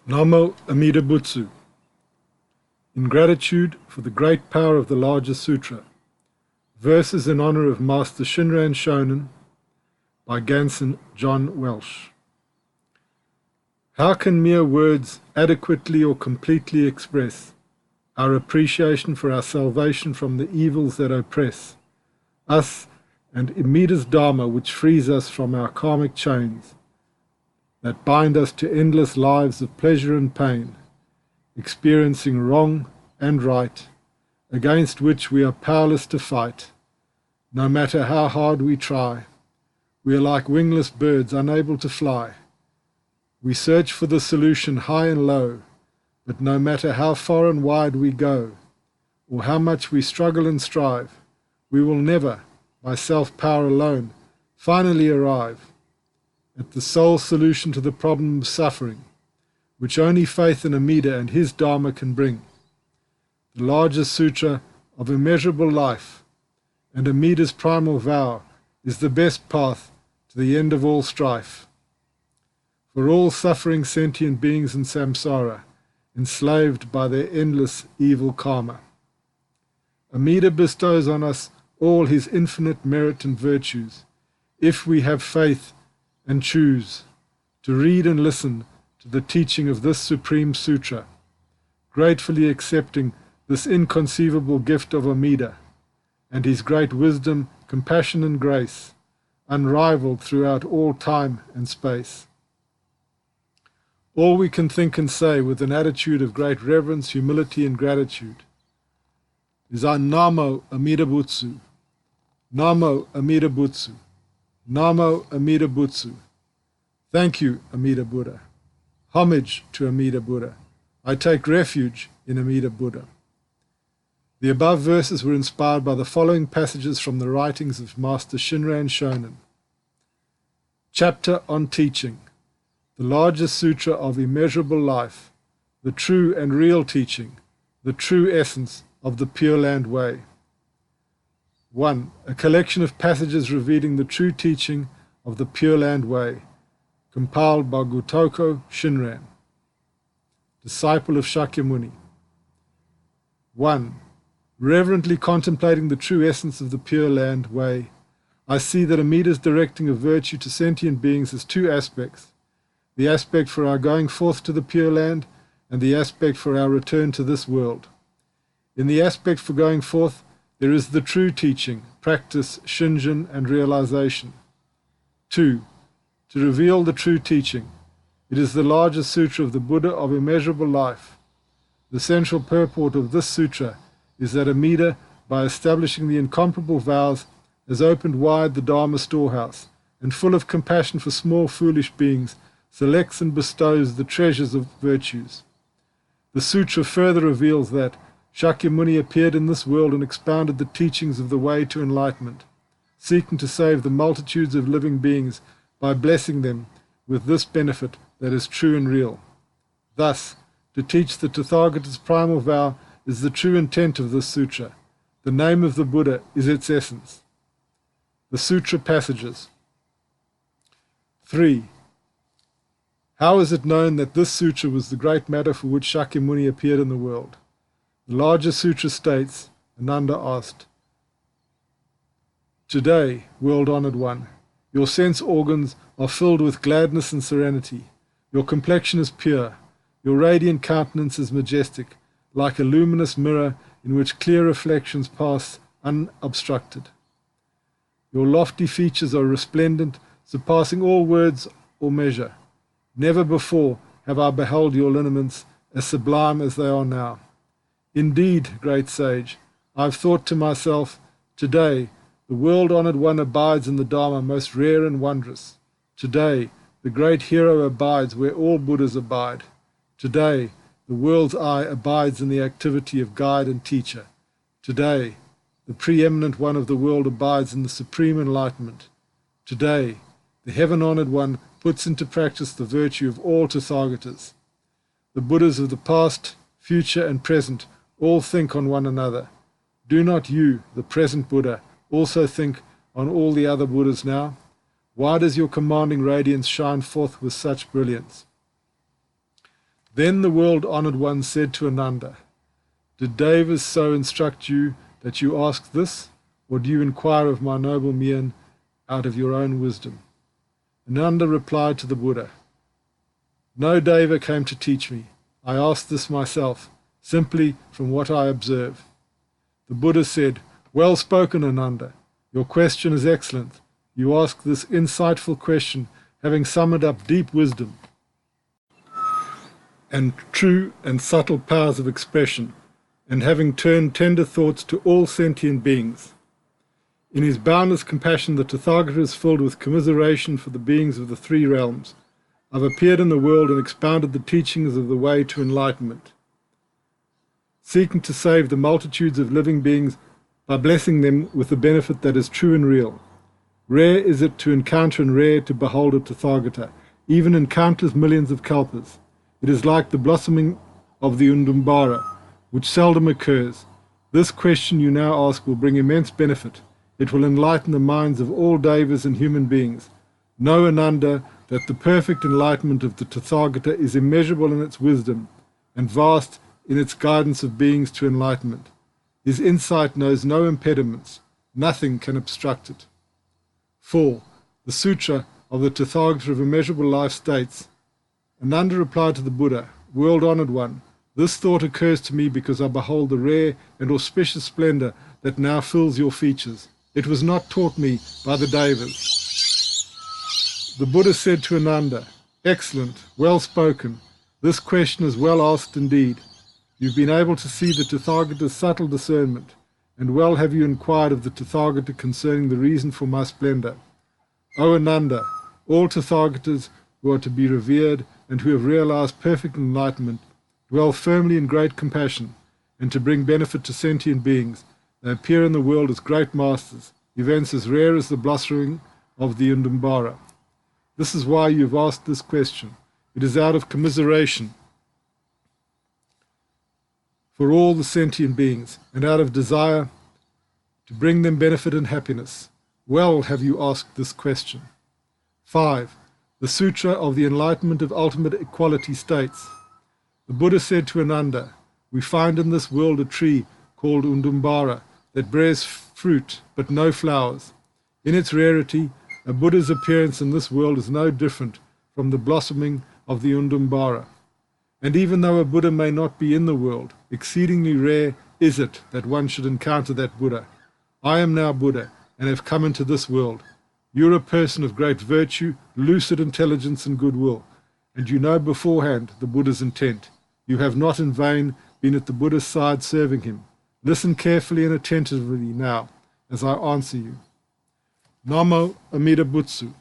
Namo Amida Butsu. In gratitude for the great power of the larger sutra. Verses in honor of Master Shinran Shonen by Gansen, John Welch. How can mere words adequately or completely express our appreciation for our salvation from the evils that oppress us and Amida's Dharma, which frees us from our karmic chains that bind us to endless lives of pleasure and pain, experiencing wrong and right, against which we are powerless to fight, no matter how hard we try. We are like wingless birds unable to fly. We search for the solution high and low, but no matter how far and wide we go, or how much we struggle and strive, we will never, by self-power alone, finally arrive at the sole solution to the problem of suffering, which only faith in Amida and his Dharma can bring. The larger sutra of immeasurable life and Amida's primal vow is the best path to the end of all strife. For all suffering sentient beings in samsara, enslaved by their endless evil karma. Amida bestows on us all his infinite merit and virtues, if we have faith and choose to read and listen to the teaching of this supreme sutra, gratefully accepting this inconceivable gift of Amida and his great wisdom, compassion and grace, unrivaled throughout all time and space. All we can think and say with an attitude of great reverence, humility and gratitude is our Namo Amida Butsu, Namo Amida Butsu, Namo Amida Butsu. Thank you, Amida Buddha. Homage to Amida Buddha. I take refuge in Amida Buddha. The above verses were inspired by the following passages from the writings of Master Shinran Shonen. Chapter on Teaching, the largest sutra of immeasurable life, the true and real teaching, the true essence of the Pure Land Way. 1. A collection of passages revealing the true teaching of the Pure Land Way, compiled by Honen Shinran, disciple of Shakyamuni. 1. Reverently contemplating the true essence of the Pure Land Way, I see that Amida's directing of virtue to sentient beings has two aspects, the aspect for our going forth to the Pure Land and the aspect for our return to this world. In the aspect for going forth, there is the true teaching, practice, shinjin, and realization. 2. To reveal the true teaching. It is the largest sutra of the Buddha of immeasurable life. The central purport of this sutra is that Amida, by establishing the incomparable vows, has opened wide the Dharma storehouse, and full of compassion for small foolish beings, selects and bestows the treasures of virtues. The sutra further reveals that Shakyamuni appeared in this world and expounded the teachings of the way to enlightenment, seeking to save the multitudes of living beings by blessing them with this benefit that is true and real. Thus, to teach the Tathagata's primal vow is the true intent of this sutra. The name of the Buddha is its essence. The sutra passages. 3. How is it known that this sutra was the great matter for which Shakyamuni appeared in the world? The larger sutra states, Ananda asked, Today, world-honored one, your sense organs are filled with gladness and serenity. Your complexion is pure. Your radiant countenance is majestic, like a luminous mirror in which clear reflections pass unobstructed. Your lofty features are resplendent, surpassing all words or measure. Never before have I beheld your lineaments as sublime as they are now. Indeed, great sage, I have thought to myself, today the world-honored one abides in the Dharma most rare and wondrous. Today the great hero abides where all Buddhas abide. Today the world's eye abides in the activity of guide and teacher. Today the preeminent one of the world abides in the supreme enlightenment. Today the heaven-honored one puts into practice the virtue of all Tathagatas. The Buddhas of the past, future and present all think on one another. Do not you, the present Buddha, also think on all the other Buddhas now? Why does your commanding radiance shine forth with such brilliance? Then the world-honored one said to Ananda, "Did Devas so instruct you that you ask this, or do you inquire of my noble mien out of your own wisdom?" Ananda replied to the Buddha, "No Deva came to teach me. I asked this myself, simply from what I observe." The Buddha said, "Well spoken, Ananda. Your question is excellent. You ask this insightful question, having summoned up deep wisdom and true and subtle powers of expression, and having turned tender thoughts to all sentient beings. In his boundless compassion, the Tathagata is filled with commiseration for the beings of the three realms. I've appeared in the world and expounded the teachings of the way to enlightenment, seeking to save the multitudes of living beings by blessing them with the benefit that is true and real. Rare is it to encounter and rare to behold a Tathagata, even in countless millions of kalpas. It is like the blossoming of the Udumbara, which seldom occurs. This question you now ask will bring immense benefit. It will enlighten the minds of all devas and human beings. Know, Ananda, that the perfect enlightenment of the Tathagata is immeasurable in its wisdom and vast in its guidance of beings to enlightenment. His insight knows no impediments. Nothing can obstruct it. 4. The Sutra of the Tathagata of Immeasurable Life states, Ananda replied to the Buddha, "World-honored one, this thought occurs to me because I behold the rare and auspicious splendor that now fills your features. It was not taught me by the Devas." The Buddha said to Ananda, "Excellent, well spoken. This question is well asked indeed. You've been able to see the Tathagata's subtle discernment, and well have you inquired of the Tathagata concerning the reason for my splendor. O Ananda, all Tathagatas who are to be revered and who have realized perfect enlightenment dwell firmly in great compassion, and to bring benefit to sentient beings, they appear in the world as great masters, events as rare as the blossoming of the Udumbara. This is why you have asked this question. It is out of commiseration for all the sentient beings, and out of desire to bring them benefit and happiness. Well have you asked this question." 5. The Sutra of the Enlightenment of Ultimate Equality states, the Buddha said to Ananda, "We find in this world a tree called Udumbara that bears fruit but no flowers. In its rarity, a Buddha's appearance in this world is no different from the blossoming of the Udumbara. And even though a Buddha may not be in the world, exceedingly rare is it that one should encounter that Buddha. I am now Buddha, and have come into this world. You are a person of great virtue, lucid intelligence and goodwill, and you know beforehand the Buddha's intent. You have not in vain been at the Buddha's side serving him. Listen carefully and attentively now, as I answer you. Namo Amida Butsu.